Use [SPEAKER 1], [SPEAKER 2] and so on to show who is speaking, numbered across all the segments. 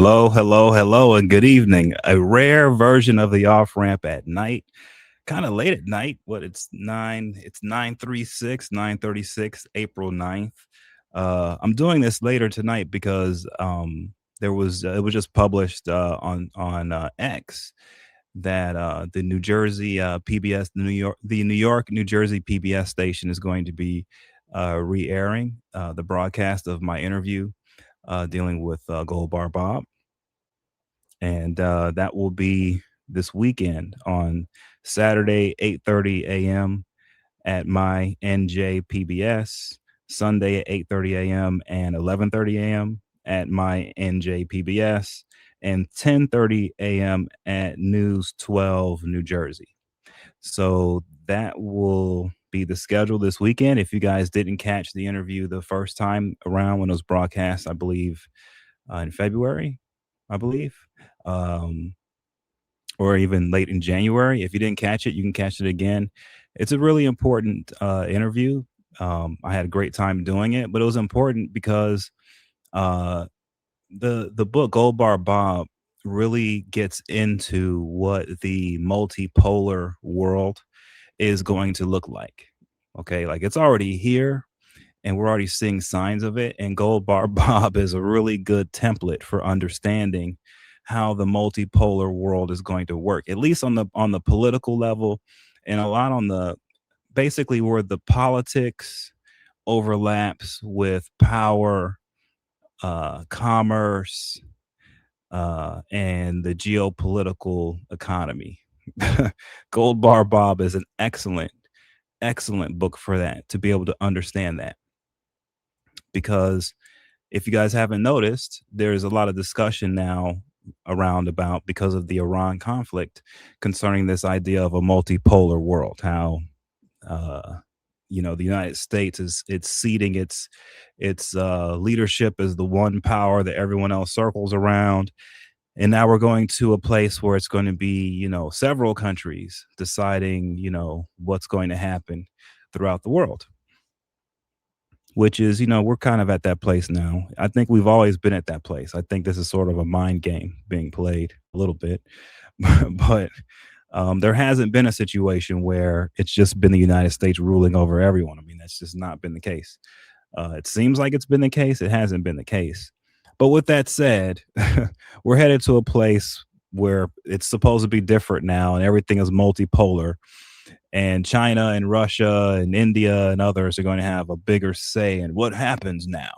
[SPEAKER 1] Hello, hello, hello, and good evening. A rare version of the off ramp at night, kind of late at night. What it's 9:36, April 9th. I'm doing this later tonight because it was just published on X that the New Jersey PBS, the New York, New Jersey PBS station is going to be re-airing the broadcast of my interview dealing with Gold Bar Bob, and that will be this weekend on Saturday, 8:30 a.m. at my NJPBS, Sunday at 8:30 a.m. and 11:30 a.m. at my NJPBS, and 10:30 a.m. at News 12 New Jersey. So that will be the schedule this weekend. If you guys didn't catch the interview the first time around when it was broadcast, I believe in February, I believe. Um, or even late in January. If you didn't catch it, you can catch it again. It's a really important interview. I had a great time doing it, but it was important because uh, the book Gold Bar Bob really gets into what the multipolar world is going to look like. Okay, like it's already here, and we're already seeing signs of it. And Gold Bar Bob is a really good template for understanding how the multipolar world is going to work, at least on the political level, and a lot on the basically where the politics overlaps with power, commerce, and the geopolitical economy. Gold Bar Bob is an excellent book for that, to be able to understand that, because if you guys haven't noticed, there's a lot of discussion now around about because of the Iran conflict concerning this idea of a multipolar world. How uh, the United States is it's ceding its leadership as the one power that everyone else circles around, and now we're going to a place where it's going to be several countries deciding what's going to happen throughout the world, which is, we're kind of at that place now. I think we've always been at that place. I think this is sort of a mind game being played a little bit, but there hasn't been a situation where it's just been the United States ruling over everyone. I mean, that's just not been the case. It seems like it's been the case. It hasn't been the case. But with that said, we're headed to a place where it's supposed to be different now, and everything is multipolar, and China and Russia and India and others are going to have a bigger say in what happens now,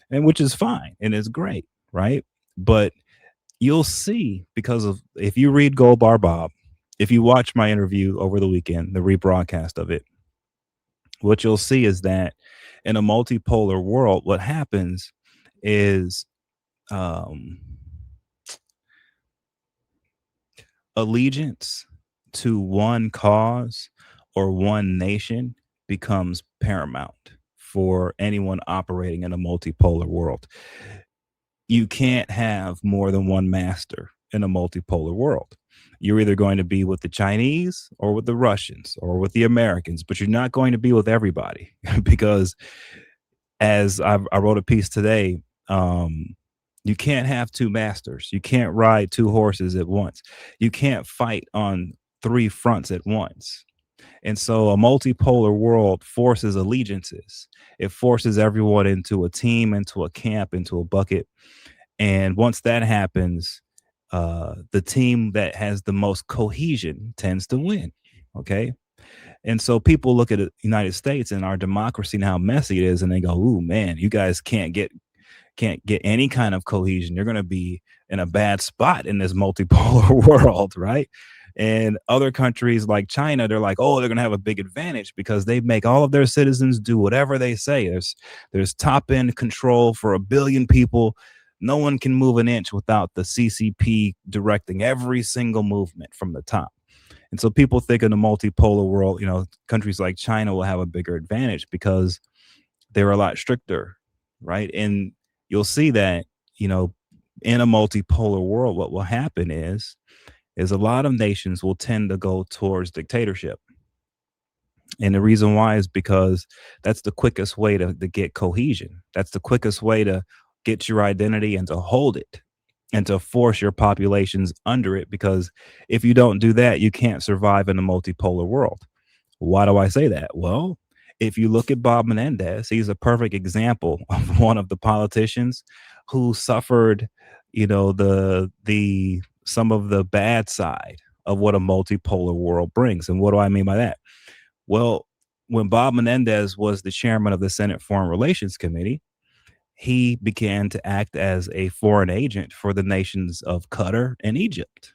[SPEAKER 1] and which is fine and it's great, right? But you'll see, because of if you read Gold Bar Bob, if you watch my interview over the weekend, the rebroadcast of it, what you'll see is that in a multipolar world, what happens is um, allegiance to one cause or one nation becomes paramount for anyone operating in a multipolar world. You can't have more than one master in a multipolar world. You're either going to be with the Chinese or with the Russians or with the Americans, but you're not going to be with everybody because, as I wrote a piece today, you can't have two masters. You can't ride two horses at once. You can't fight on three fronts at once. And so a multipolar world forces allegiances. It forces everyone into a team, into a camp, into a bucket. And once that happens, the team that has the most cohesion tends to win. Okay. And so people look at the United States and our democracy and how messy it is, and they go, "Ooh, man, you guys can't get any kind of cohesion. You're going to be in a bad spot in this multipolar world," right? And other countries like China, they're like, "Oh, they're going to have a big advantage because they make all of their citizens do whatever they say. There's top end control for 1 billion people. No one can move an inch without the CCP directing every single movement from the top." And so people think in a multipolar world, countries like China will have a bigger advantage because they're a lot stricter, right? And you'll see that, you know, in a multipolar world, what will happen is a lot of nations will tend to go towards dictatorship. And the reason why is because that's the quickest way to get cohesion. That's the quickest way to get your identity and to hold it. and to force your populations under it, because if you don't do that, you can't survive in a multipolar world. Why do I say that? Well, if you look at Bob Menendez, he's a perfect example of one of the politicians who suffered, the some of the bad side of what a multipolar world brings. And what do I mean by that? Well, when Bob Menendez was the chairman of the Senate Foreign Relations Committee, he began to act as a foreign agent for the nations of Qatar and Egypt.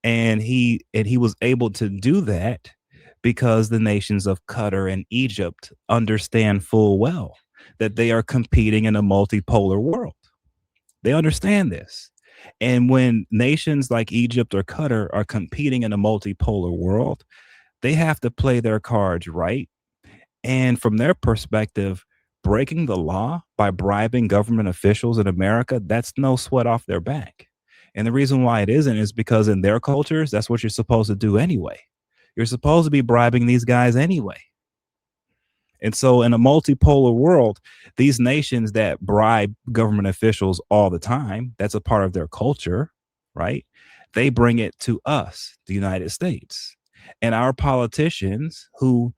[SPEAKER 1] And he was able to do that because the nations of Qatar and Egypt understand full well that they are competing in a multipolar world. They understand this. And when nations like Egypt or Qatar are competing in a multipolar world, they have to play their cards right. And from their perspective, breaking the law by bribing government officials in America, that's no sweat off their back. And the reason why it isn't is because in their cultures, that's what you're supposed to do anyway. You're supposed to be bribing these guys anyway. And so, in a multipolar world, these nations that bribe government officials all the time, that's a part of their culture, right? They bring it to us, the United States. And our politicians who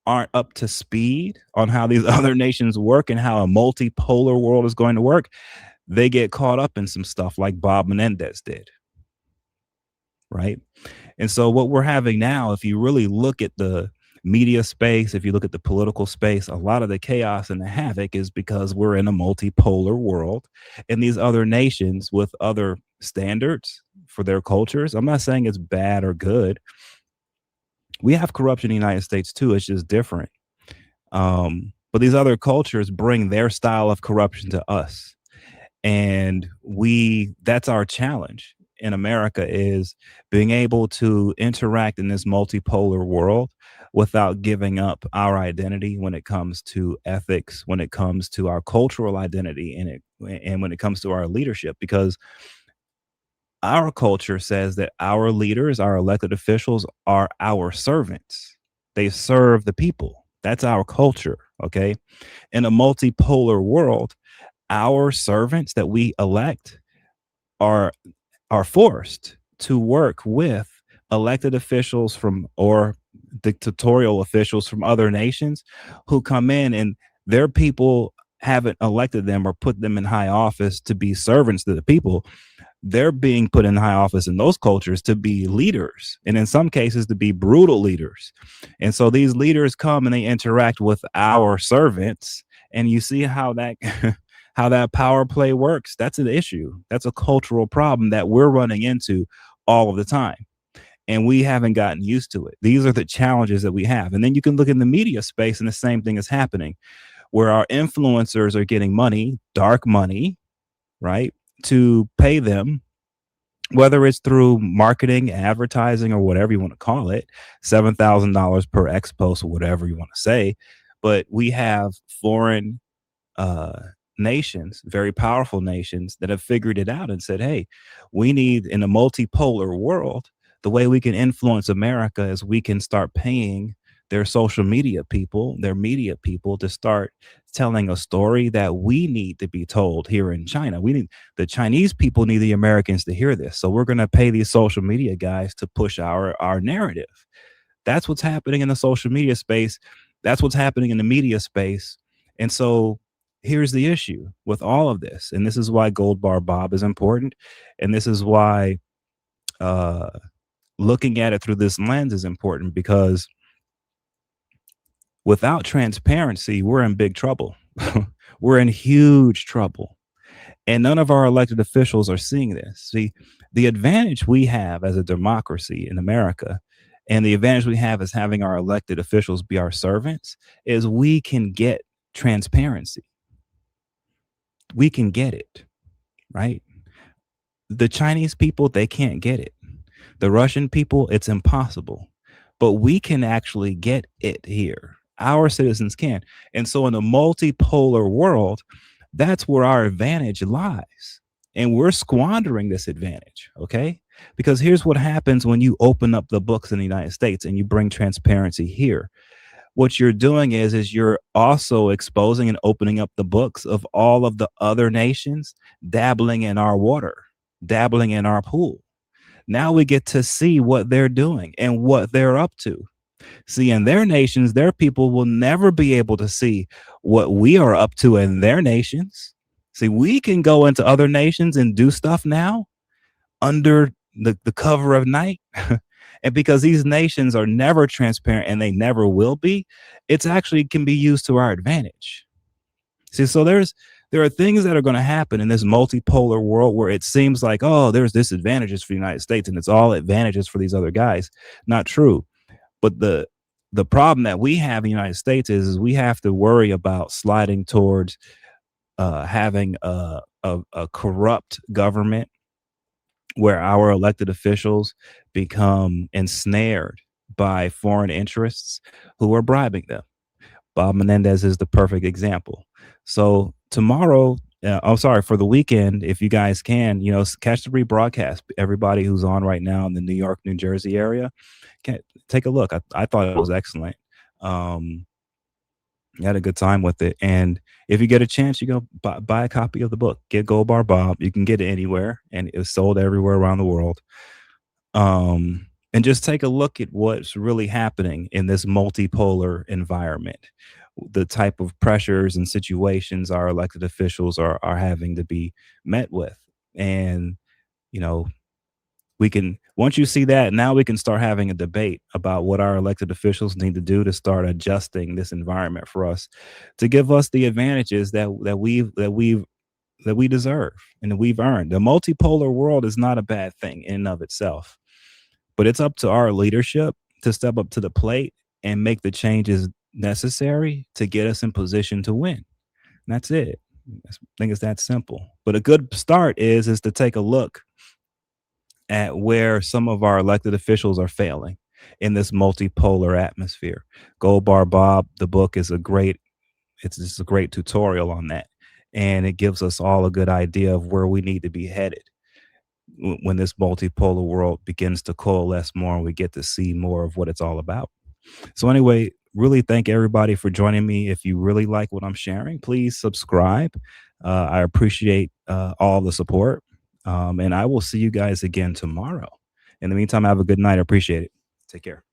[SPEAKER 1] aren't up to speed on how these other nations work and how a multipolar world is going to work, they get caught up in some stuff like Bob Menendez did, right? And so what we're having now, if you really look at the media space, if you look at the political space, a lot of the chaos and the havoc is because we're in a multipolar world, and these other nations with other standards for their cultures. I'm not saying it's bad or good. We have corruption in the United States too. It's just different. But these other cultures bring their style of corruption to us. And that's our challenge in America, is being able to interact in this multipolar world without giving up our identity when it comes to ethics, when it comes to our cultural identity, and when it comes to our leadership. Because our culture says that our leaders, our elected officials, are our servants. They serve the people. That's our culture. Okay. In a multipolar world, our servants that we elect are are forced to work with elected officials from, or dictatorial officials from other nations, who come in, and their people haven't elected them or put them in high office to be servants to the people. They're being put in high office in those cultures to be leaders, and in some cases to be brutal leaders. And so these leaders come and they interact with our servants, and you see how that how that power play works. That's an issue. That's a cultural problem that we're running into all of the time, and we haven't gotten used to it. These are the challenges that we have. And then you can look in the media space, and the same thing is happening, where our influencers are getting money, dark money, right, to pay them, whether it's through marketing, advertising, or whatever you want to call it, $7,000 per X post, or whatever you want to say. But we have foreign uh, nations, very powerful nations, that have figured it out and said, hey, we need, in a multipolar world, the way we can influence America is we can start paying their social media people, their media people, to start telling a story that we need to be told here in China. The Chinese people need the Americans to hear this. So we're going to pay these social media guys to push our narrative. That's what's happening in the social media space. That's what's happening in the media space. And so here's the issue with all of this. And this is why Gold Bar Bob is important. And this is why uh, looking at it through this lens is important, because without transparency, we're in big trouble. We're in huge trouble. And none of our elected officials are seeing this. See, the advantage we have as a democracy in America, and the advantage we have as having our elected officials be our servants, is we can get transparency. We can get it, right? The Chinese people, they can't get it. The Russian people, it's impossible. But we can actually get it here. Our citizens can. And so in a multipolar world, that's where our advantage lies. And we're squandering this advantage, okay? Because here's what happens when you open up the books in the United States and you bring transparency here. what you're doing is you're also exposing and opening up the books of all of the other nations dabbling in our water, dabbling in our pool. Now we get to see what they're doing and what they're up to. See, in their nations, their people will never be able to see what we are up to in their nations. See, we can go into other nations and do stuff now under the cover of night. And because these nations are never transparent and they never will be, it's actually can be used to our advantage. See, so there are things that are going to happen in this multipolar world where it seems like, oh, there's disadvantages for the United States and it's all advantages for these other guys. Not true. But the problem that we have in the United States is we have to worry about sliding towards having a corrupt government where our elected officials become ensnared by foreign interests who are bribing them. Bob Menendez is the perfect example. So tomorrow, sorry, for the weekend, if you guys can, catch the rebroadcast. Everybody who's on right now in the New York, New Jersey area, take a look. I thought it was excellent. I had a good time with it. And if you get a chance, you go buy a copy of the book. Get Gold Bar Bob. You can get it anywhere, and it's sold everywhere around the world. And just take a look at what's really happening in this multipolar environment, the type of pressures and situations our elected officials are having to be met with. And, you know, we can, once you see that, now we can start having a debate about what our elected officials need to do to start adjusting this environment for us to give us the advantages that we deserve and that we've earned. The multipolar world is not a bad thing in and of itself, but it's up to our leadership to step up to the plate and make the changes necessary to get us in position to win. And that's it. I think it's that simple. But a good start is to take a look at where some of our elected officials are failing in this multipolar atmosphere. Gold Bar Bob, the book is it's just a great tutorial on that. And it gives us all a good idea of where we need to be headed when this multipolar world begins to coalesce more and we get to see more of what it's all about. So anyway, really thank everybody for joining me. If you really like what I'm sharing, please subscribe. I appreciate all the support. And I will see you guys again tomorrow. In the meantime, have a good night. I appreciate it. Take care.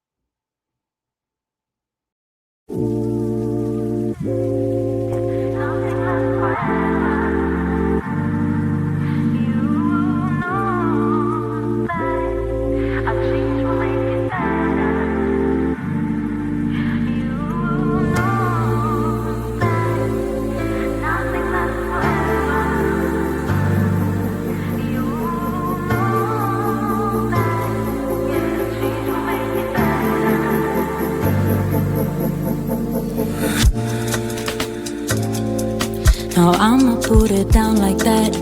[SPEAKER 2] Now I'ma put it down like that.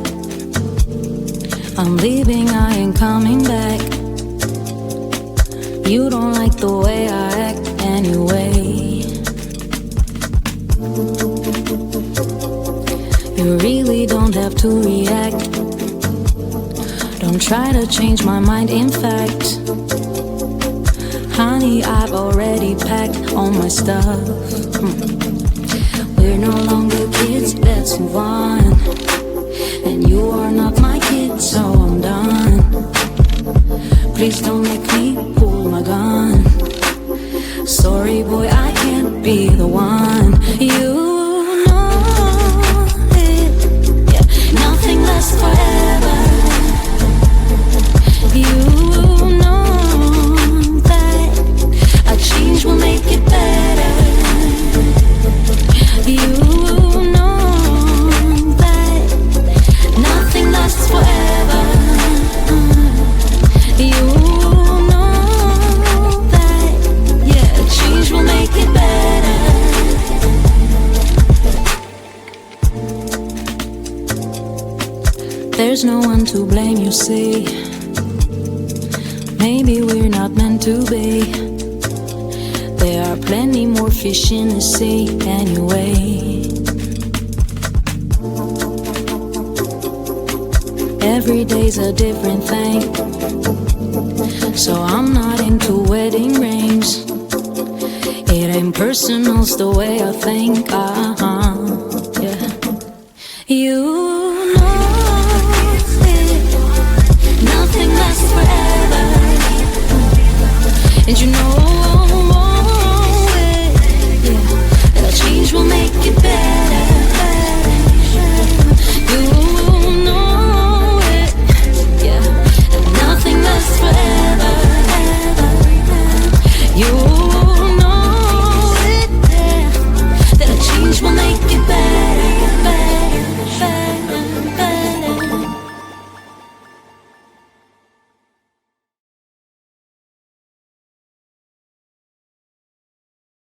[SPEAKER 2] I'm leaving, I ain't coming back. You don't like the way I act anyway. You really don't have to react. Don't try to change my mind, in fact. Honey, I've already packed all my stuff. We're no longer kids, let's move on. And you are not my kid, so I'm done. Please don't make me pull my gun. Sorry boy, I can't be the one. You know it, yeah. Nothing lasts forever. You know that a change will make it better. You know that nothing lasts forever. You know that, yeah, change will make it better. There's no one to blame, you see. Maybe we're not meant to be. There are plenty more fish in the sea anyway. Every day's a different thing. So I'm not into wedding rings. It impersonal's the way I think. Yeah. You know it, nothing lasts forever, and you know